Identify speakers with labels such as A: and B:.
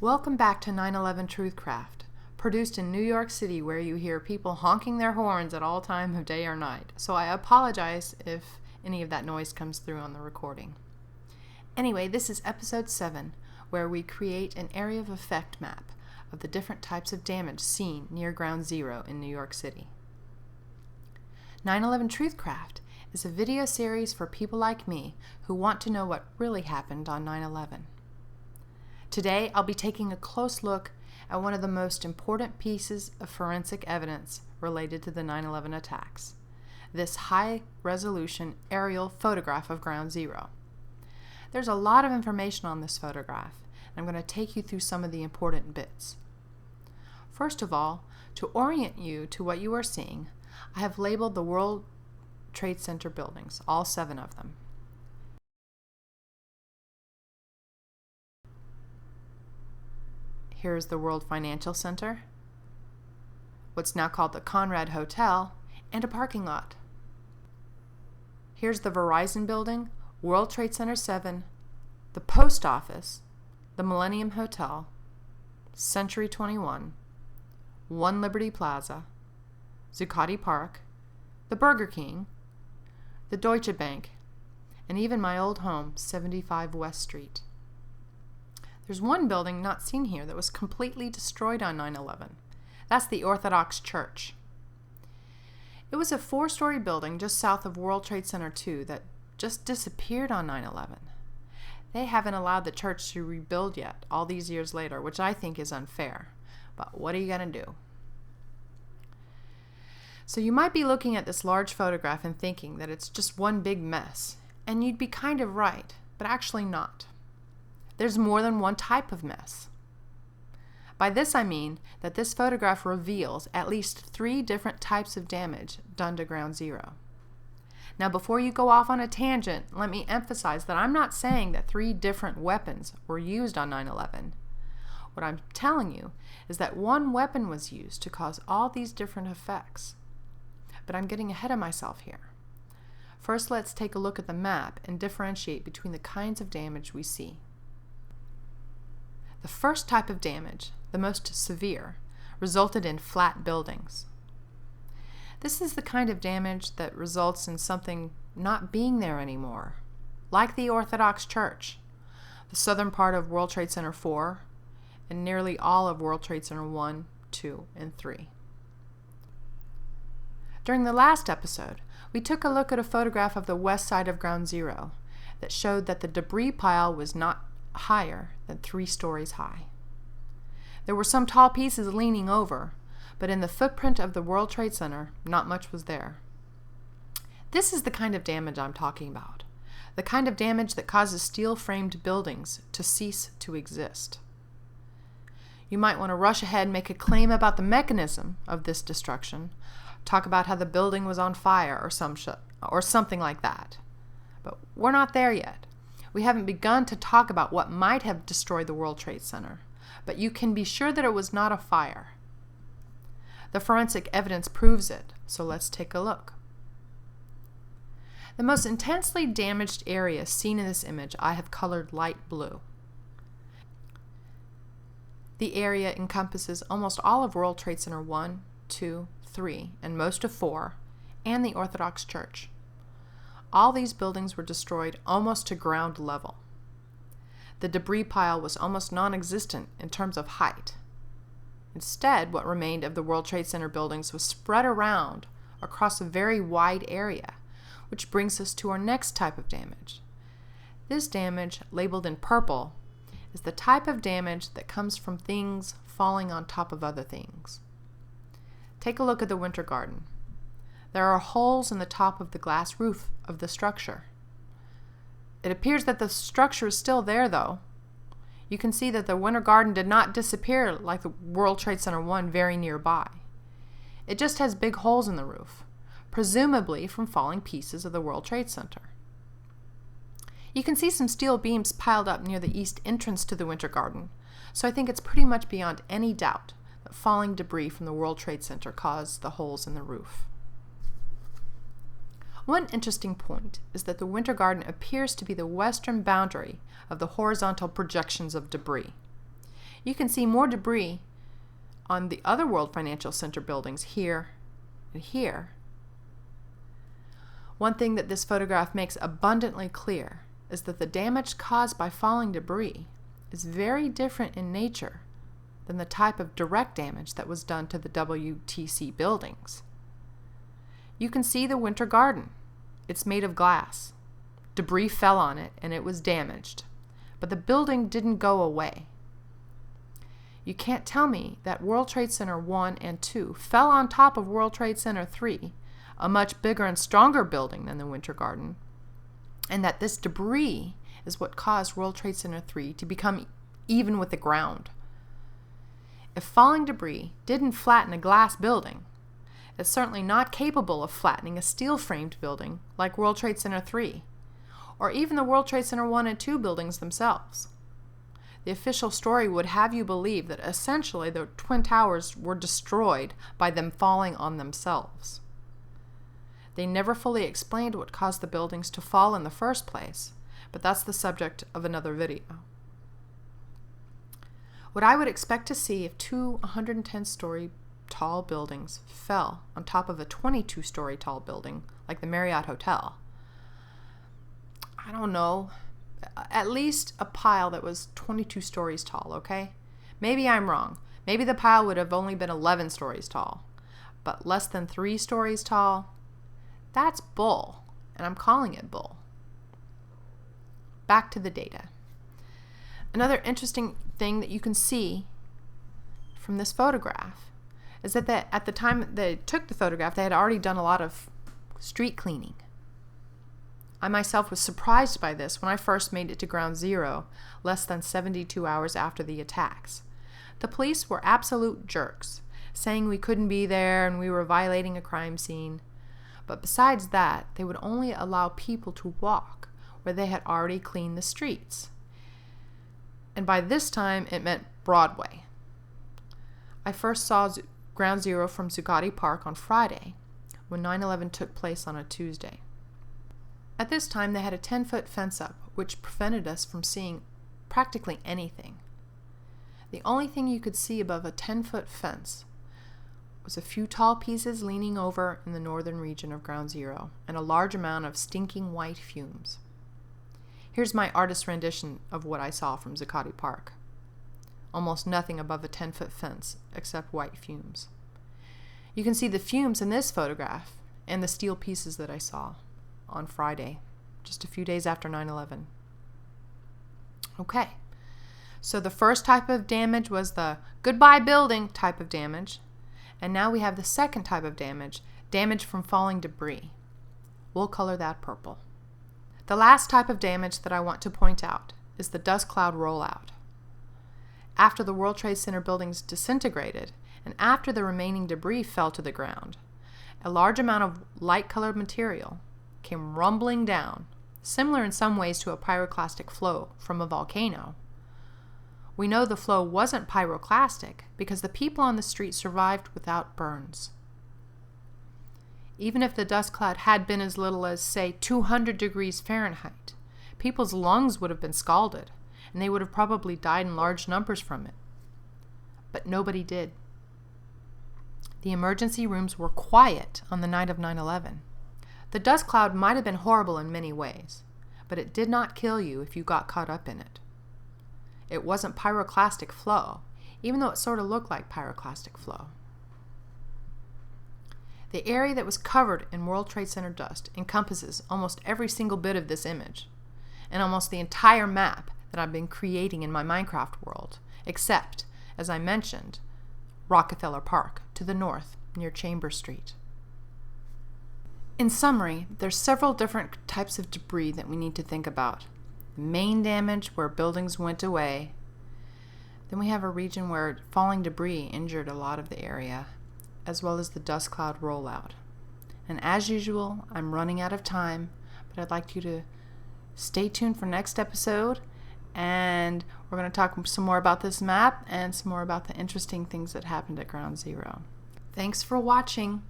A: Welcome back to 9/11 TruthCraft, produced in New York City, where you hear people honking their horns at all time of day or night, so I apologize if any of that noise comes through on the recording. Anyway, this is episode 7, where we create an area of effect map of the different types of damage seen near Ground Zero in New York City. 9/11 TruthCraft is a video series for people like me who want to know what really happened on 9/11. Today, I'll be taking a close look at one of the most important pieces of forensic evidence related to the 9/11 attacks, this high-resolution aerial photograph of Ground Zero. There's a lot of information on this photograph, and I'm going to take you through some of the important bits. First of all, to orient you to what you are seeing, I have labeled the World Trade Center buildings, all 7 of them. Here's the World Financial Center, what's now called the Conrad Hotel, and a parking lot. Here's the Verizon Building, World Trade Center 7, the Post Office, the Millennium Hotel, Century 21, One Liberty Plaza, Zuccotti Park, the Burger King, the Deutsche Bank, and even my old home, 75 West Street. There's one building not seen here that was completely destroyed on 9/11. That's the Orthodox Church. It was a 4-story building just south of World Trade Center 2 that just disappeared on 9/11. They haven't allowed the church to rebuild yet, all these years later, which I think is unfair. But what are you going to do? So you might be looking at this large photograph and thinking that it's just one big mess, and you'd be kind of right, but actually not. There's more than one type of mess. By this I mean that this photograph reveals at least 3 different types of damage done to Ground Zero. Now, before you go off on a tangent, let me emphasize that I'm not saying that 3 different weapons were used on 9/11. What I'm telling you is that one weapon was used to cause all these different effects. But I'm getting ahead of myself here. First, let's take a look at the map and differentiate between the kinds of damage we see. The first type of damage, the most severe, resulted in flat buildings. This is the kind of damage that results in something not being there anymore, like the Orthodox Church, the southern part of World Trade Center 4, and nearly all of World Trade Center 1, 2, and 3. During the last episode, we took a look at a photograph of the west side of Ground Zero that showed that the debris pile was not higher than 3 stories high. There were some tall pieces leaning over, but in the footprint of the World Trade Center, not much was there. This is the kind of damage I'm talking about, the kind of damage that causes steel-framed buildings to cease to exist. You might want to rush ahead and make a claim about the mechanism of this destruction, talk about how the building was on fire or something like that. But we're not there yet. We haven't begun to talk about what might have destroyed the World Trade Center, but you can be sure that it was not a fire. The forensic evidence proves it, so let's take a look. The most intensely damaged area seen in this image I have colored light blue. The area encompasses almost all of World Trade Center 1, 2, 3, and most of 4, and the Orthodox Church. All these buildings were destroyed almost to ground level. The debris pile was almost non-existent in terms of height. Instead, what remained of the World Trade Center buildings was spread around across a very wide area, which brings us to our next type of damage. This damage, labeled in purple, is the type of damage that comes from things falling on top of other things. Take a look at the Winter Garden. There are holes in the top of the glass roof of the structure. It appears that the structure is still there, though. You can see that the Winter Garden did not disappear like the World Trade Center 1 very nearby. It just has big holes in the roof, presumably from falling pieces of the World Trade Center. You can see some steel beams piled up near the east entrance to the Winter Garden, so I think it's pretty much beyond any doubt that falling debris from the World Trade Center caused the holes in the roof. One interesting point is that the Winter Garden appears to be the western boundary of the horizontal projections of debris. You can see more debris on the other World Financial Center buildings here and here. One thing that this photograph makes abundantly clear is that the damage caused by falling debris is very different in nature than the type of direct damage that was done to the WTC buildings. You can see the Winter Garden. It's made of glass. Debris fell on it and it was damaged, but the building didn't go away. You can't tell me that World Trade Center 1 and 2 fell on top of World Trade Center 3, a much bigger and stronger building than the Winter Garden, and that this debris is what caused World Trade Center 3 to become even with the ground. If falling debris didn't flatten a glass building, it's certainly not capable of flattening a steel-framed building like World Trade Center 3, or even the World Trade Center 1 and 2 buildings themselves. The official story would have you believe that essentially the Twin Towers were destroyed by them falling on themselves. They never fully explained what caused the buildings to fall in the first place, but that's the subject of another video. What I would expect to see if two 110-story tall buildings fell on top of a 22-story tall building like the Marriott Hotel, I don't know, at least a pile that was 22 stories tall, okay? Maybe I'm wrong. Maybe the pile would have only been 11 stories tall, but less than 3 stories tall? That's bull, and I'm calling it bull. Back to the data. Another interesting thing that you can see from this photograph is that at the time they took the photograph, they had already done a lot of street cleaning. I myself was surprised by this when I first made it to Ground Zero, less than 72 hours after the attacks. The police were absolute jerks, saying we couldn't be there and we were violating a crime scene. But besides that, they would only allow people to walk where they had already cleaned the streets. And by this time, it meant Broadway. I first saw Ground Zero from Zuccotti Park on Friday, when 9/11 took place on a Tuesday. At this time, they had a 10-foot fence up, which prevented us from seeing practically anything. The only thing you could see above a 10-foot fence was a few tall pieces leaning over in the northern region of Ground Zero, and a large amount of stinking white fumes. Here's my artist's rendition of what I saw from Zuccotti Park. Almost nothing above a 10-foot fence except white fumes. You can see the fumes in this photograph and the steel pieces that I saw on Friday, just a few days after 9/11. Okay, so the first type of damage was the goodbye building type of damage, and now we have the second type of damage, damage from falling debris. We'll color that purple. The last type of damage that I want to point out is the dust cloud rollout. After the World Trade Center buildings disintegrated, and after the remaining debris fell to the ground, a large amount of light-colored material came rumbling down, similar in some ways to a pyroclastic flow from a volcano. We know the flow wasn't pyroclastic because the people on the street survived without burns. Even if the dust cloud had been as little as, say, 200 degrees Fahrenheit, people's lungs would have been scalded, and they would have probably died in large numbers from it. But nobody did. The emergency rooms were quiet on the night of 9/11. The dust cloud might have been horrible in many ways, but it did not kill you if you got caught up in it. It wasn't pyroclastic flow, even though it sort of looked like pyroclastic flow. The area that was covered in World Trade Center dust encompasses almost every single bit of this image, and almost the entire map that I've been creating in my Minecraft world, except, as I mentioned, Rockefeller Park to the north near Chambers Street. In summary, there's several different types of debris that we need to think about. The main damage, where buildings went away. Then we have a region where falling debris injured a lot of the area, as well as the dust cloud rollout. And as usual, I'm running out of time, but I'd like you to stay tuned for next episode, and we're going to talk some more about this map and some more about the interesting things that happened at Ground Zero. Thanks for watching.